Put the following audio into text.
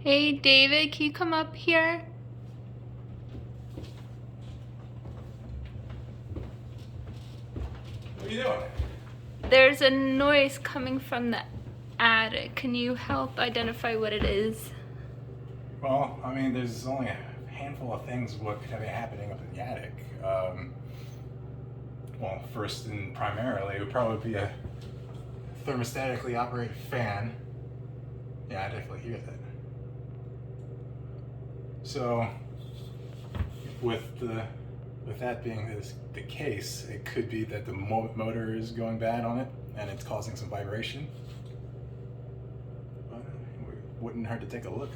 Hey David, can you come up here? What are you doing? There's a noise coming from the attic. Can you help identify what it is? Well, I mean, there's only a handful of things what could be happening up in the attic. Well, first and primarily, it would probably be a thermostatically operated fan. Yeah, I definitely hear that. So, with that being the case, it could be that the motor is going bad on it and it's causing some vibration. But it wouldn't hurt to take a look.